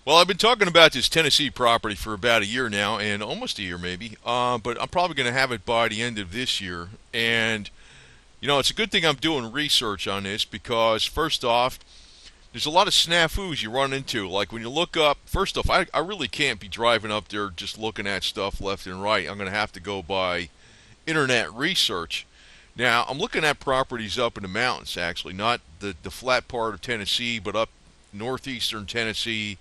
Well, I've been talking about this Tennessee property for about a year now, and almost a year maybe. But I'm probably going to have it by the end of this year. And it's a good thing I'm doing research on this because first off, there's a lot of snafus you run into. Like when you look up, first off, I really can't be driving up there just looking at stuff left and right. I'm going to have to go by internet research. Now, I'm looking at properties up in the mountains, actually, not the flat part of Tennessee, but up northeastern Tennessee,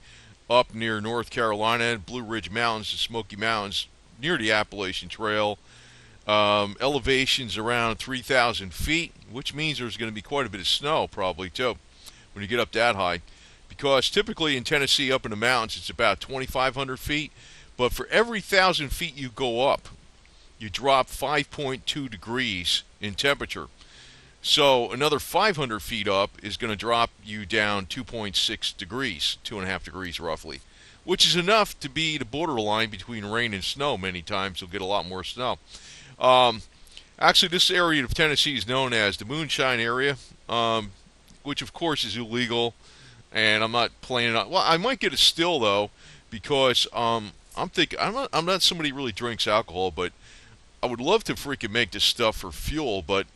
up near North Carolina, Blue Ridge Mountains, the Smoky Mountains, near the Appalachian Trail. Elevations around 3,000 feet, which means there's going to be quite a bit of snow, probably, too, when you get up that high. Because typically in Tennessee, up in the mountains, it's about 2,500 feet. But for every 1,000 feet you go up, you drop 5.2 degrees in temperature. So another 500 feet up is going to drop you down 2.6 degrees, 2.5 degrees roughly, which is enough to be the borderline between rain and snow. Many times you'll get a lot more snow. Um, Actually, this area of Tennessee is known as the Moonshine area, which of course is illegal, and I'm not planning on. Well, I might get a still though, because I'm thinking I'm not somebody who really drinks alcohol, but I would love to freaking make this stuff for fuel, but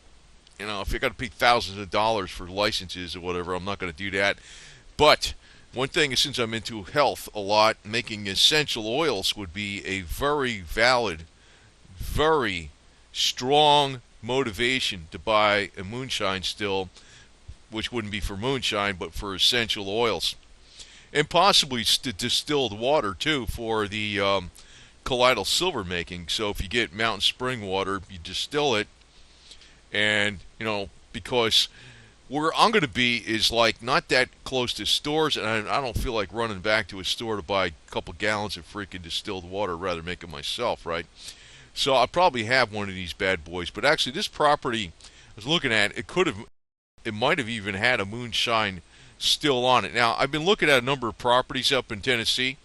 if you got to pay thousands of dollars for licenses or whatever, I'm not going to do that. But one thing is, since I'm into health a lot, making essential oils would be a very valid, very strong motivation to buy a moonshine still, which wouldn't be for moonshine, but for essential oils. And possibly distilled water, too, for the colloidal silver making. So if you get mountain spring water, you distill it, and because where I'm going to be is like not that close to stores, and I don't feel like running back to a store to buy a couple gallons of freaking distilled water. I'd rather make it myself, right? So I'll probably have one of these bad boys. But actually, this property I was looking at, it might have even had a moonshine still on it. Now I've been looking at a number of properties up in Tennessee,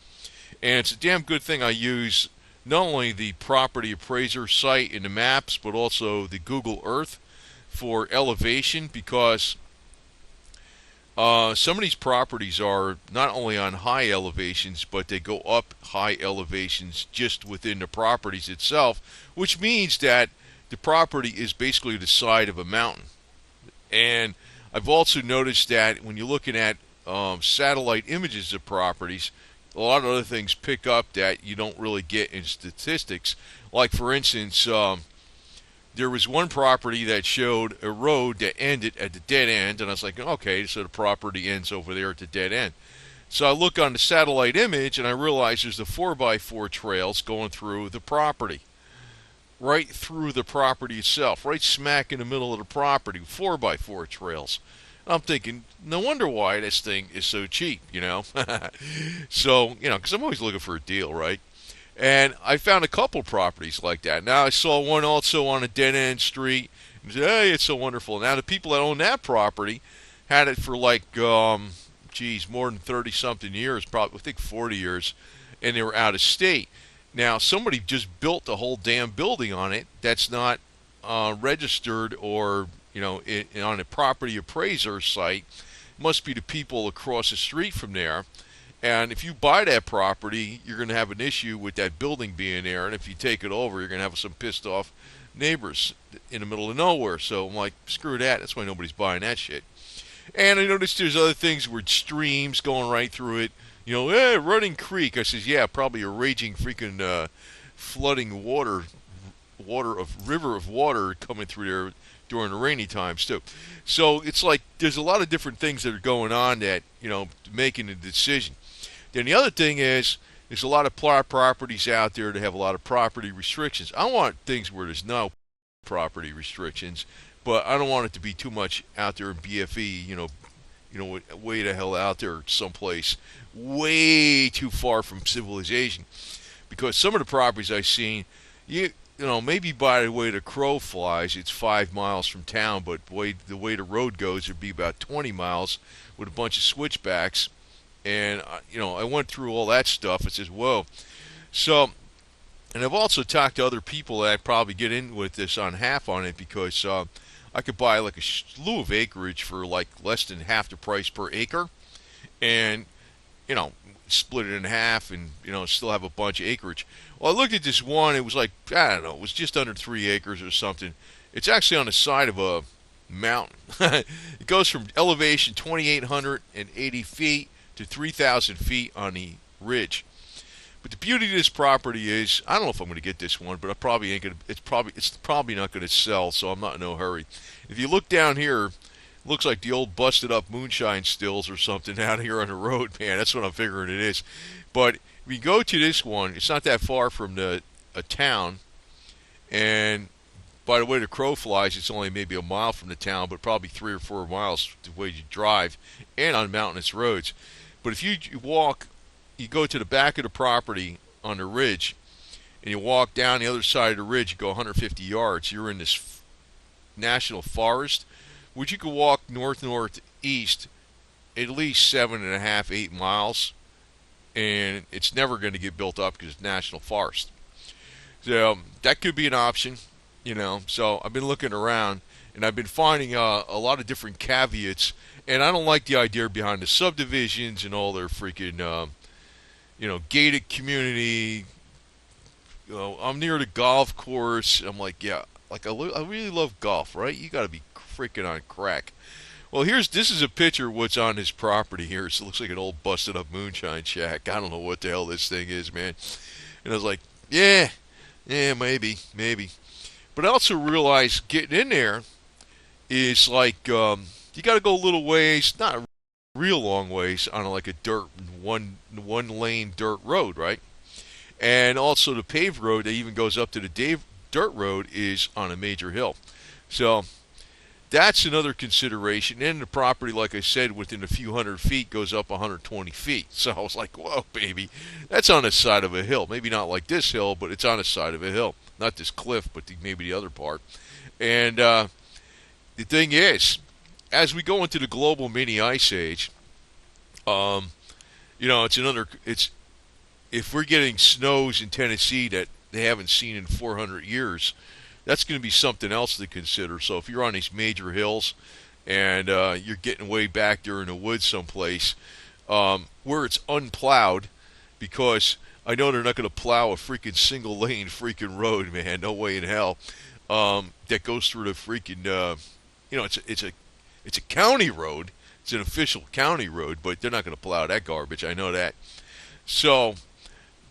and it's a damn good thing I use not only the property appraiser site in the maps, but also the Google Earth for elevation, because some of these properties are not only on high elevations, but they go up high elevations just within the properties itself, which means that the property is basically the side of a mountain. And I've also noticed that when you're looking at satellite images of properties, a lot of other things pick up that you don't really get in statistics. Like, for instance, there was one property that showed a road that ended at the dead end, and I was like, okay, so the property ends over there at the dead end. So I look on the satellite image, and I realize there's the 4x4 trails going through the property. Right through the property itself, right smack in the middle of the property, 4x4 trails. I'm thinking, no wonder why this thing is so cheap, So, because I'm always looking for a deal, right? And I found a couple properties like that. Now I saw one also on a dead-end street. And said, hey, it's so wonderful. Now the people that own that property had it for like, more than 30-something years, probably I think 40 years, and they were out of state. Now somebody just built the whole damn building on it that's not registered or on a property appraiser site. Must be the people across the street from there. And if you buy that property, you're going to have an issue with that building being there. And if you take it over, you're going to have some pissed off neighbors in the middle of nowhere. So I'm like, screw that. That's why nobody's buying that shit. And I noticed there's other things where streams going right through it. Running creek. I says, yeah, probably a raging freaking flooding river of water coming through there during the rainy times too. So it's like there's a lot of different things that are going on that making a decision. Then the other thing is there's a lot of properties out there that have a lot of property restrictions. I want things where there's no property restrictions, but I don't want it to be too much out there in BFE. Way the hell out there someplace way too far from civilization. Because some of the properties I've seen, maybe by the way the crow flies, it's 5 miles from town, but the way the road goes, it'd be about 20 miles with a bunch of switchbacks. And, I went through all that stuff. It says, whoa. So, and I've also talked to other people that I'd probably get in with this on half on it, because I could buy like a slew of acreage for like less than half the price per acre. And, split it in half, and still have a bunch of acreage. Well, I looked at this one. It was like, I don't know, it was just under 3 acres or something. It's actually on the side of a mountain. It goes from elevation 2,880 feet to 3,000 feet on the ridge. But the beauty of this property is, I don't know if I'm going to get this one, but I probably ain't going to. It's probably not going to sell, so I'm not in no hurry. If you look down here, it looks like the old busted up moonshine stills or something out here on the road, man. That's what I'm figuring it is. But if you go to this one, it's not that far from a town, and by the way the crow flies, it's only maybe a mile from the town, but probably 3 or 4 miles the way you drive, and on mountainous roads. But if you walk, you go to the back of the property on the ridge, and you walk down the other side of the ridge, you go 150 yards, you're in this national forest, which you can walk northeast at least 7.5, 8 miles, and it's never going to get built up because it's national forest. So that could be an option. So I've been looking around, and I've been finding a lot of different caveats, and I don't like the idea behind the subdivisions and all their freaking gated community. I'm near the golf course. I'm like, yeah, like I really love golf, right? You got to be freaking on crack. Well, this is a picture of what's on his property here. So it looks like an old busted up moonshine shack. I don't know what the hell this thing is, man. And I was like, yeah, maybe. But I also realized getting in there is like you got to go a little ways, not a real long ways, on like a one lane dirt road, right? And also the paved road that even goes up to the dirt road is on a major hill. So that's another consideration. And the property, like I said, within a few hundred feet goes up 120 feet. So I was like, whoa, baby, that's on the side of a hill. Maybe not like this hill, but it's on the side of a hill. Not this cliff, but maybe the other part. And the thing is, as we go into the global mini ice age, it's if we're getting snows in Tennessee that they haven't seen in 400 years, that's going to be something else to consider. So if you're on these major hills and you're getting way back there in the woods someplace where it's unplowed, because I know they're not going to plow a freaking single lane freaking road, man. No way in hell. That goes through the freaking, it's a county road. It's an official county road, but they're not going to plow that garbage. I know that. So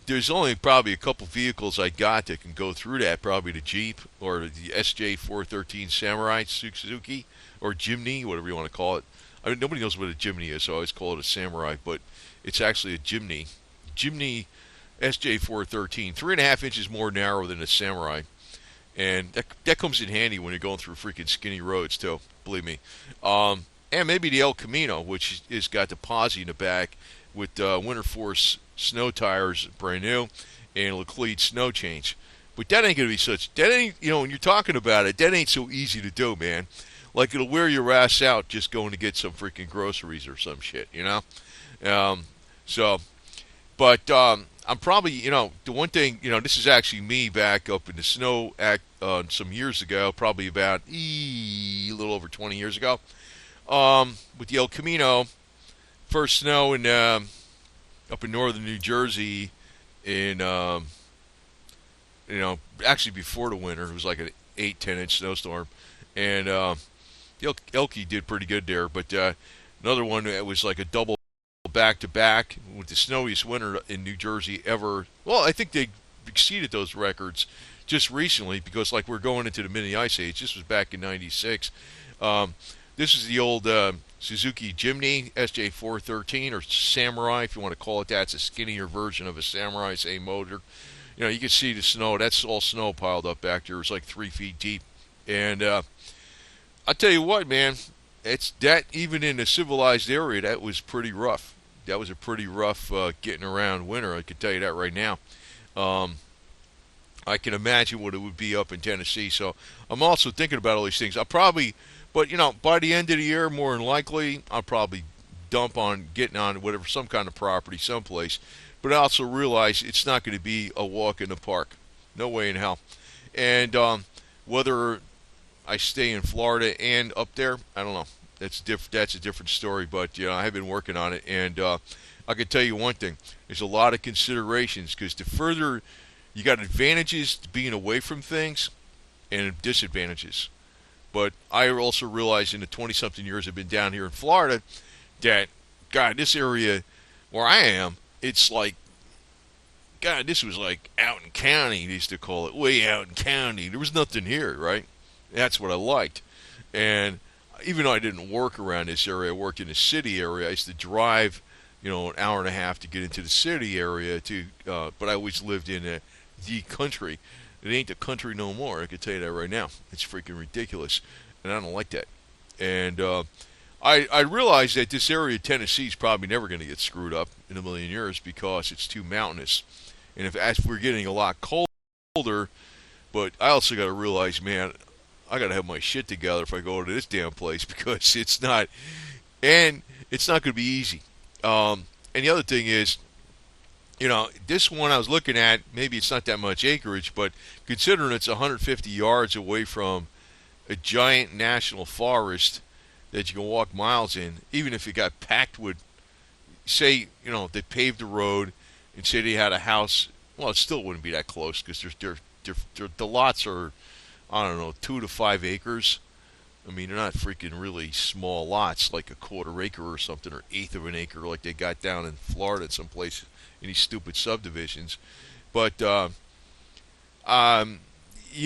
there's only probably a couple vehicles I got that can go through that. Probably the Jeep or the SJ413 Samurai Suzuki or Jimny, whatever you want to call it. I mean, nobody knows what a Jimny is, so I always call it a Samurai, but it's actually a Jimny. Jimny SJ413, 3.5 inches more narrow than a Samurai. And that comes in handy when you're going through freaking skinny roads, too. Believe me. And maybe the El Camino, which has got the posi in the back with Winter Force snow tires, brand new, and a Leclerc snow change. But that ain't going to be that ain't, when you're talking about it, that ain't so easy to do, man. Like, it'll wear your ass out just going to get some freaking groceries or some shit, But I'm probably, the one thing, this is actually me back up in the snow some years ago, probably about a little over 20 years ago, with the El Camino, first snow up in northern New Jersey in, actually before the winter. It was like an 8-10 inch snowstorm. And Elkie did pretty good there. But another one that was like a double back-to-back with the snowiest winter in New Jersey ever. Well, I think they exceeded those records just recently because, like, we're going into the mini ice age. This was back in '96. This is the old Suzuki Jimny SJ413 or Samurai, if you want to call it that. It's a skinnier version of a Samurai, same motor. You can see the snow. That's all snow piled up back there. It's like 3 feet deep. And I tell you what, man, it's that even in a civilized area, that was pretty rough. That was a pretty rough getting around winter. I can tell you that right now. I can imagine what it would be up in Tennessee. So I'm also thinking about all these things. I'll probably, but by the end of the year, more than likely, I'll probably dump on getting on whatever, some kind of property someplace. But I also realize it's not going to be a walk in the park. No way in hell. And whether I stay in Florida and up there, I don't know. That's a different story. But I have been working on it, and I can tell you one thing: there's a lot of considerations because the further you got advantages to being away from things and disadvantages. But I also realized in the 20 something years I've been down here in Florida that, God, this area where I am, it's like, God, this was like out in county, they used to call it, way out in county. There was nothing here, right? That's what I liked. And even though I didn't work around this area, I worked in the city area. I used to drive, an hour and a half to get into the city area, but I always lived in the country. It ain't the country no more. I can tell you that right now. It's freaking ridiculous, and I don't like that. And I realize that this area of Tennessee is probably never going to get screwed up in a million years because it's too mountainous. And if as we're getting a lot colder, but I also got to realize, man, I got to have my shit together if I go to this damn place because it's not going to be easy. And the other thing is, this one I was looking at, maybe it's not that much acreage, but considering it's 150 yards away from a giant national forest that you can walk miles in, even if it got packed with, say, they paved the road and say they had a house, well, it still wouldn't be that close because the lots are, I don't know, 2 to 5 acres. I mean, they're not freaking really small lots like a quarter acre or something or eighth of an acre like they got down in Florida at some place in these stupid subdivisions. But you'd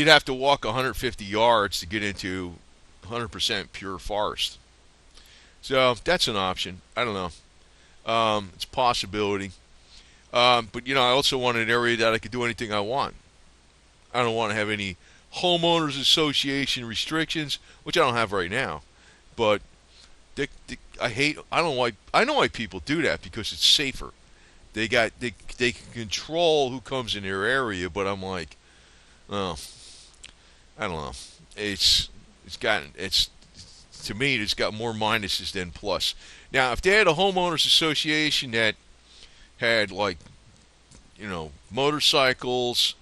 have to walk 150 yards to get into 100% pure forest. So that's an option. I don't know. It's a possibility. But, I also want an area that I could do anything I want. I don't want to have any homeowners association restrictions, which I don't have right now. But I know why people do that because it's safer. They can control who comes in their area, but I'm like, oh, I don't know. It's to me it's got more minuses than plus. Now, if they had a homeowners association that had like, motorcycles,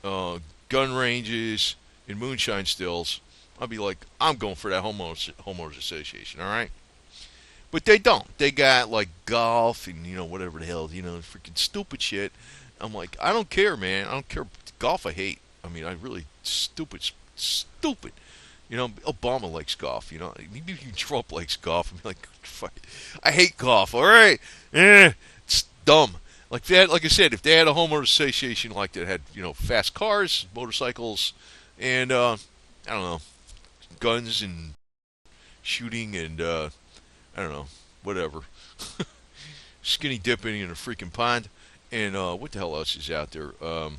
gun ranges, and moonshine stills, I'd be like, I'm going for that homeowners association, all right? But they don't. They got like golf and whatever the hell, freaking stupid shit. I'm like, I don't care, man. I don't care. Golf, I hate. I mean, I really stupid. Obama likes golf. Maybe even Trump likes golf. I'm like, fuck. I hate golf. All right, it's dumb. Like like I said, if they had a homeowners association like that had fast cars, motorcycles, and I don't know, guns and shooting and I don't know, whatever, skinny dipping in a freaking pond, and what the hell else is out there? What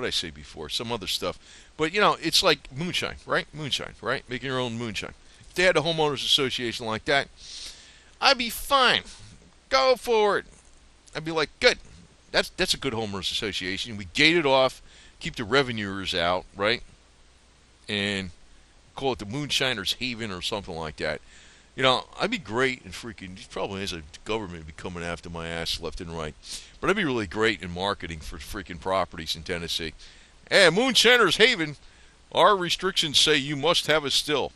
did I say before? Some other stuff, but it's like moonshine, right? Moonshine, right? Making your own moonshine. If they had a homeowners association like that, I'd be fine. Go for it. I'd be like, good. That's a good homeowners association. We gate it off, keep the revenuers out, right? And call it the Moonshiners Haven or something like that. I'd be great in freaking. The problem is the government would be coming after my ass left and right. But I'd be really great in marketing for freaking properties in Tennessee. Hey, Moonshiners Haven, our restrictions say you must have a still.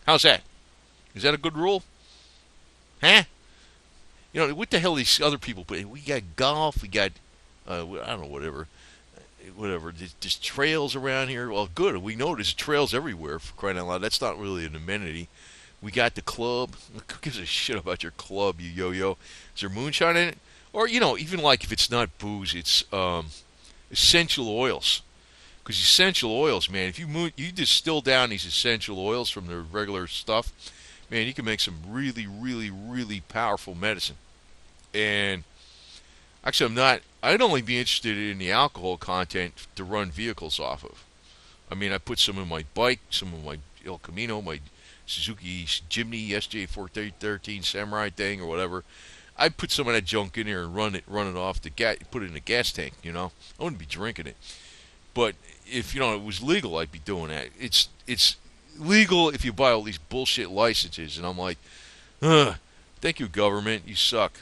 How's that? Is that a good rule? Huh? What the hell these other people play? We got golf, we got, I don't know, whatever. There's trails around here. Well, good. We know there's trails everywhere, for crying out loud. That's not really an amenity. We got the club. Who gives a shit about your club, you yo-yo? Is there moonshine in it? Or, even like if it's not booze, it's essential oils. Because essential oils, man, if you distill down these essential oils from the regular stuff, man, you can make some really, really, really powerful medicine. And actually, I'd only be interested in the alcohol content to run vehicles off of. I mean, I put some in my bike, some in my El Camino, my Suzuki Jimny SJ413 Samurai thing or whatever. I'd put some of that junk in there and run it off the put it in a gas tank. I wouldn't be drinking it. But if it was legal, I'd be doing that. It's legal if you buy all these bullshit licenses, and I'm like, thank you, government, you suck.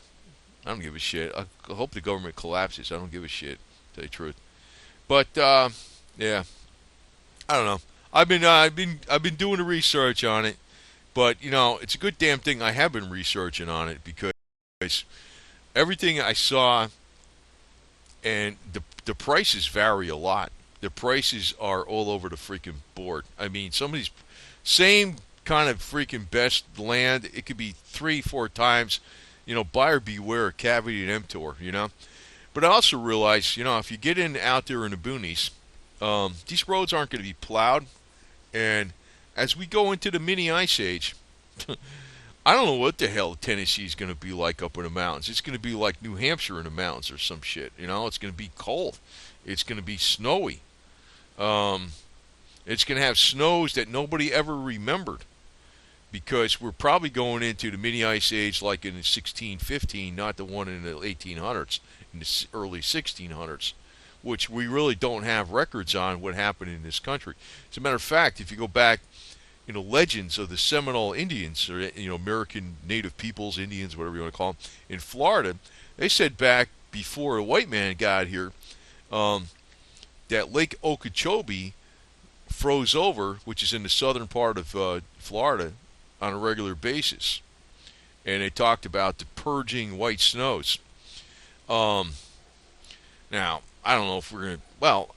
I don't give a shit. I hope the government collapses. I don't give a shit, to tell you the truth. But yeah, I don't know. I've been doing the research on it, but it's a good damn thing I have been researching on it because because everything I saw, and the prices vary a lot. The prices are all over the freaking board. I mean, some of these same kind of freaking best land, it could be 3, 4 times. Buyer beware, cavity and emptor. But I also realize, if you get in out there in the boonies, these roads aren't going to be plowed, and as we go into the mini ice age, I don't know what the hell Tennessee's going to be like up in the mountains. It's going to be like New Hampshire in the mountains or some shit. It's going to be cold. It's going to be snowy. Um, it's going to have snows that nobody ever remembered because we're probably going into the mini ice age like in 1615, not the one in the 1800s, in the early 1600s, which we really don't have records on what happened in this country. As a matter of fact, if you go back, legends of the Seminole Indians, or American Native Peoples, Indians, whatever you want to call them, in Florida, they said back before a white man got here, um, that Lake Okeechobee froze over, which is in the southern part of Florida, on a regular basis, and they talked about the purging white snows. Um, Now, I don't know if we're gonna. Well,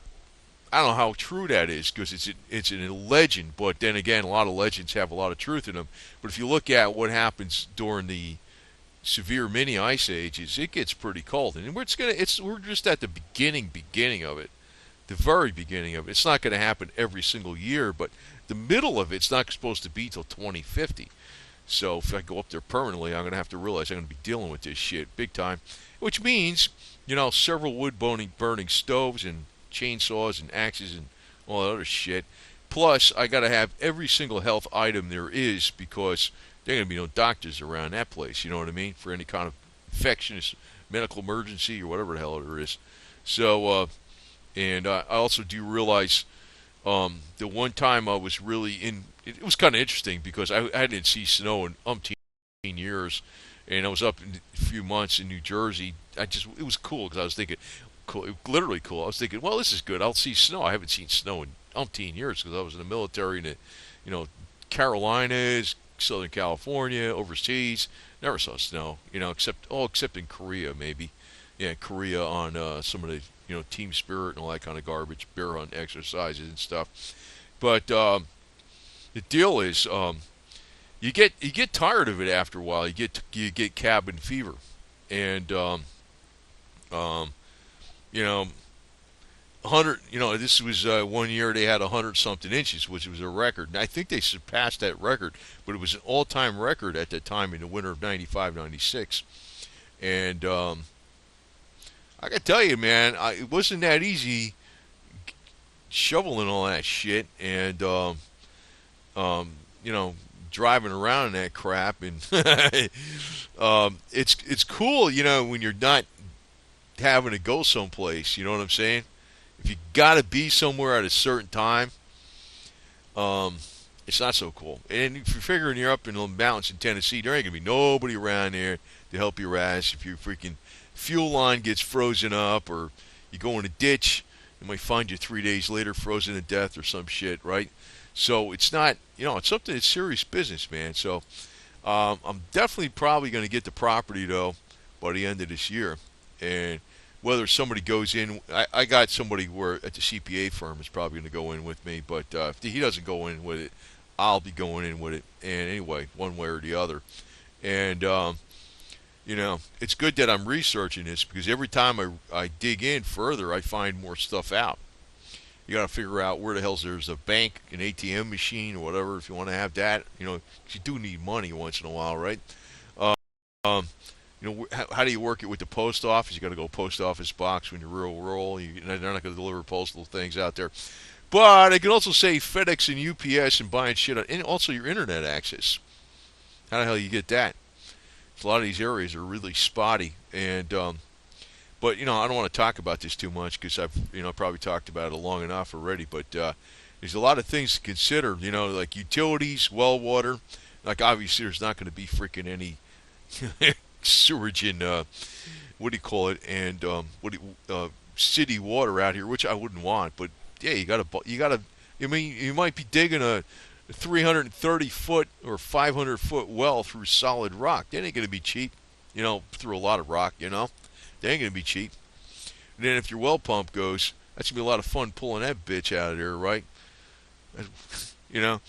I don't know how true that is because it's a legend. But then again, a lot of legends have a lot of truth in them. But if you look at what happens during the severe mini ice ages, it gets pretty cold, and we're just at the beginning of it, the very beginning of it. It's not going to happen every single year, but the middle of it's not supposed to be till 2050. So if I go up there permanently, I'm going to have to realize I'm going to be dealing with this shit big time, which means several wood burning stoves and chainsaws and axes and all that other shit. Plus, I got to have every single health item there is because there ain't going to be no doctors around that place. You know what I mean? For any kind of infectious medical emergency or whatever the hell there is. So, and I also do realize the one time I was really in, it was kind of interesting because I didn't see snow in umpteen years, and I was up in a few months in New Jersey. It was cool because I was thinking, cool, literally cool. I was thinking, well, this is good. I'll see snow. I haven't seen snow in umpteen years because I was in the military in the, Carolinas, Southern California, overseas. Never saw snow, except in Korea maybe. Yeah, Korea on some of the team spirit and all that kind of garbage, bear hunt exercises and stuff. But the deal is, you get tired of it after a while. You get cabin fever, and um, you know, 100. This was one year they had 100 something inches, which was a record. And I think they surpassed that record, but it was an all-time record at that time in the winter of '95, '96. And I gotta tell you, man, it wasn't that easy shoveling all that shit and um, you know, driving around in that crap. And it's cool, when you're not having to go someplace. You know what I'm saying? If you gotta be somewhere at a certain time, um, it's not so cool. And if you're figuring you're up in the mountains in Tennessee, there ain't gonna be nobody around there to help your ass if your freaking fuel line gets frozen up or you go in a ditch. They might find you 3 days later frozen to death or some shit, right? So it's not, it's something that's serious business, man. So I'm definitely probably going to get the property, though, by the end of this year. And whether somebody goes in, I got somebody where at the CPA firm is probably going to go in with me, but if he doesn't go in with it, I'll be going in with it. And anyway, one way or the other. And, it's good that I'm researching this because every time I dig in further, I find more stuff out. You got to figure out where the hell's there's a bank, an ATM machine, or whatever if you want to have that. 'Cause you do need money once in a while, right? Uh, Um, how do you work it with the post office? You got to go post office box when you're real rural. They're not going to deliver postal things out there. But I can also say FedEx and UPS and buying shit, and also your internet access. How the hell you get that? A lot of these areas are really spotty, and but I don't want to talk about this too much because I've probably talked about it long enough already. But there's a lot of things to consider. Like utilities, well water. Like obviously there's not going to be freaking any sewage in what do you call it, and city water out here, which I wouldn't want. But yeah, you gotta. I mean, you might be digging a 330 foot or 500 foot well through solid rock. That ain't gonna be cheap. through a lot of rock, they ain't gonna be cheap. And then if your well pump goes, that's gonna be a lot of fun pulling that bitch out of there, right? You know,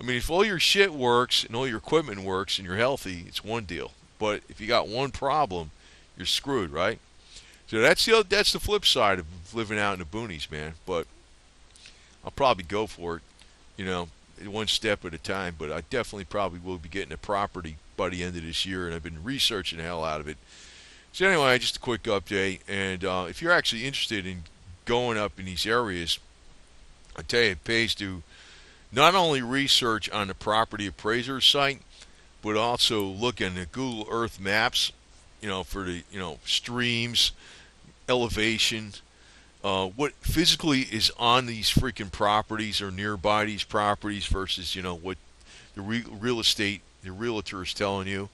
I mean, if all your shit works and all your equipment works and you're healthy, it's one deal. But if you got one problem, you're screwed, right? So that's the flip side of living out in the boonies, man. But I'll probably go for it, you know, one step at a time. But I definitely probably will be getting a property by the end of this year, and I've been researching the hell out of it. So anyway, just a quick update. And if you're actually interested in going up in these areas, I tell you, it pays to not only research on the property appraiser site, but also look in the Google Earth maps, for the streams, elevation, what physically is on these freaking properties or nearby these properties versus what the real estate, the realtor is telling you.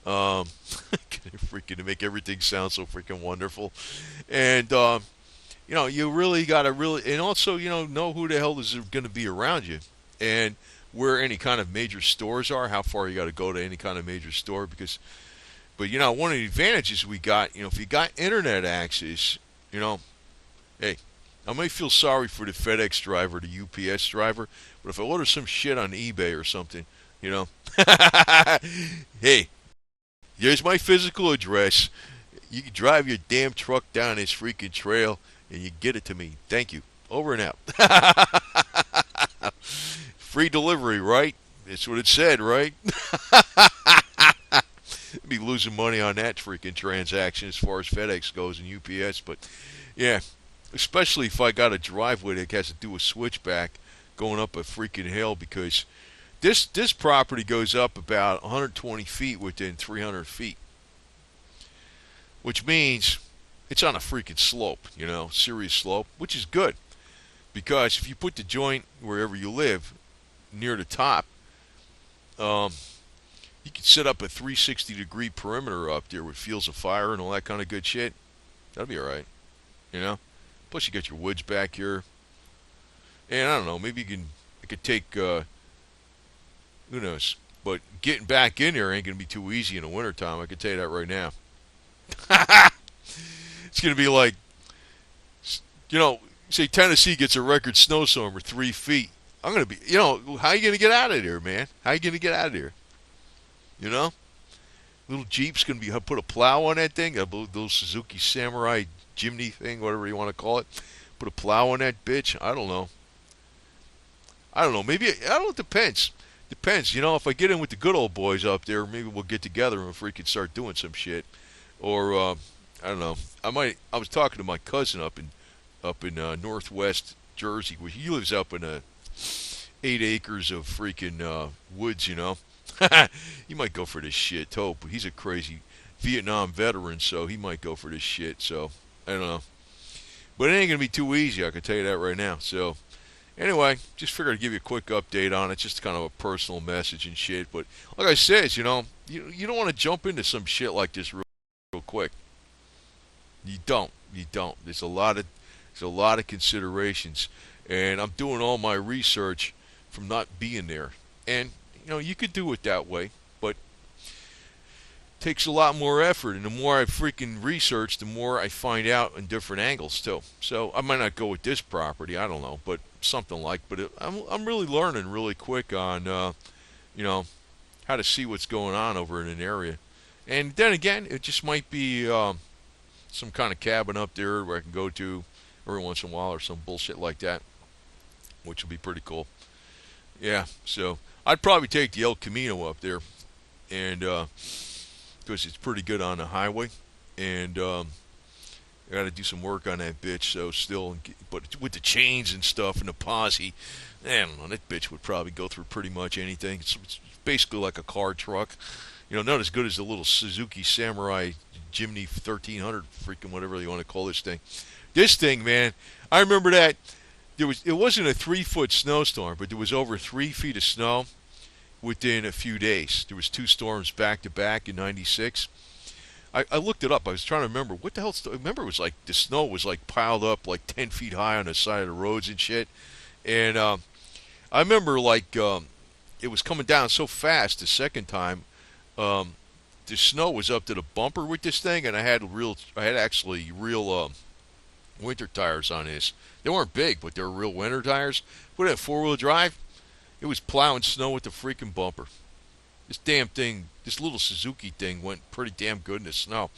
Freaking to make everything sound so freaking wonderful, and you really got to really, and also know who the hell is going to be around you, and where any kind of major stores are, how far you got to go to any kind of major store, but one of the advantages we got, if you got internet access, hey, I may feel sorry for the FedEx driver, the UPS driver, but if I order some shit on eBay or something, hey, here's my physical address. You can drive your damn truck down this freaking trail and you get it to me. Thank you. Over and out. Free delivery, right? That's what it said, right? Be losing money on that freaking transaction as far as FedEx goes and UPS, but yeah, especially if I got a driveway that has to do a switchback going up a freaking hill, because this property goes up about 120 feet within 300 feet, which means it's on a freaking slope, serious slope, which is good, because if you put the joint wherever you live near the top, you can set up a 360-degree perimeter up there with fields of fire and all that kind of good shit. That'll be all right, Plus you got your woods back here, and I don't know, maybe I could take, who knows? But getting back in there ain't gonna be too easy in the wintertime. I can tell you that right now. It's gonna be like, say Tennessee gets a record snowstorm of 3 feet. I'm gonna be, how are you gonna get out of there, man? How are you gonna get out of there? Little Jeep's gonna be put a plow on that thing, a little Suzuki Samurai Jimny thing, whatever you want to call it. Put a plow on that bitch. I don't know. Maybe I don't know. It depends. Depends. If I get in with the good old boys up there, maybe we'll get together and we can start doing some shit. Or I don't know. I was talking to my cousin up in northwest Jersey, where he lives up in 8 acres of freaking woods. He might go for this shit too, but he's a crazy Vietnam veteran, so he might go for this shit. So I don't know, but it ain't gonna be too easy. I can tell you that right now. So anyway, just figured I'd give you a quick update on it, just kind of a personal message and shit. But like I said, you don't want to jump into some shit like this real quick. You don't. There's a lot of considerations, and I'm doing all my research from not being there. And you could do it that way, but it takes a lot more effort. And the more I freaking research, the more I find out in different angles too. So I might not go with this property, I don't know, but something like. But I'm really learning really quick on how to see what's going on over in an area. And then again, it just might be some kind of cabin up there where I can go to every once in a while or some bullshit like that, which would be pretty cool. Yeah, so I'd probably take the El Camino up there, and because it's pretty good on the highway, and I got to do some work on that bitch. So still, but with the chains and stuff and the posse, I don't know. That bitch would probably go through pretty much anything. It's basically like a car truck, not as good as the little Suzuki Samurai Jimny 1300, freaking whatever you want to call this thing. This thing, man, I remember that. It wasn't a 3-foot snowstorm, but there was over 3 feet of snow within a few days. There was 2 storms back to back in '96. I looked it up. I was trying to remember what the hell. I remember it was like the snow was like piled up like 10 feet high on the side of the roads and shit. And I remember like it was coming down so fast the second time. the snow was up to the bumper with this thing, and I had actually real winter tires on this. They weren't big, but they were real winter tires. Put it in 4-wheel drive. It was plowing snow with the freaking bumper. This damn thing, this little Suzuki thing, went pretty damn good in the snow.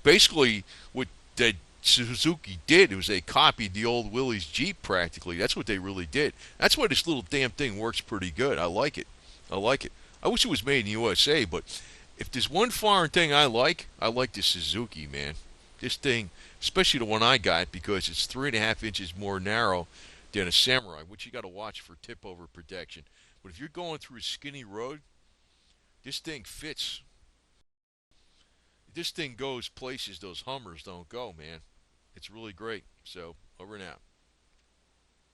Basically, what that Suzuki did was they copied the old Willys Jeep practically. That's what they really did. That's why this little damn thing works pretty good. I like it. I like it. I wish it was made in the USA, but if there's one foreign thing I like the Suzuki, man. This thing, especially the one I got, because it's 3.5 inches more narrow than a Samurai, which you got to watch for tip over protection. But if you're going through a skinny road, this thing fits. This thing goes places those Hummers don't go, man. It's really great. So, over and out.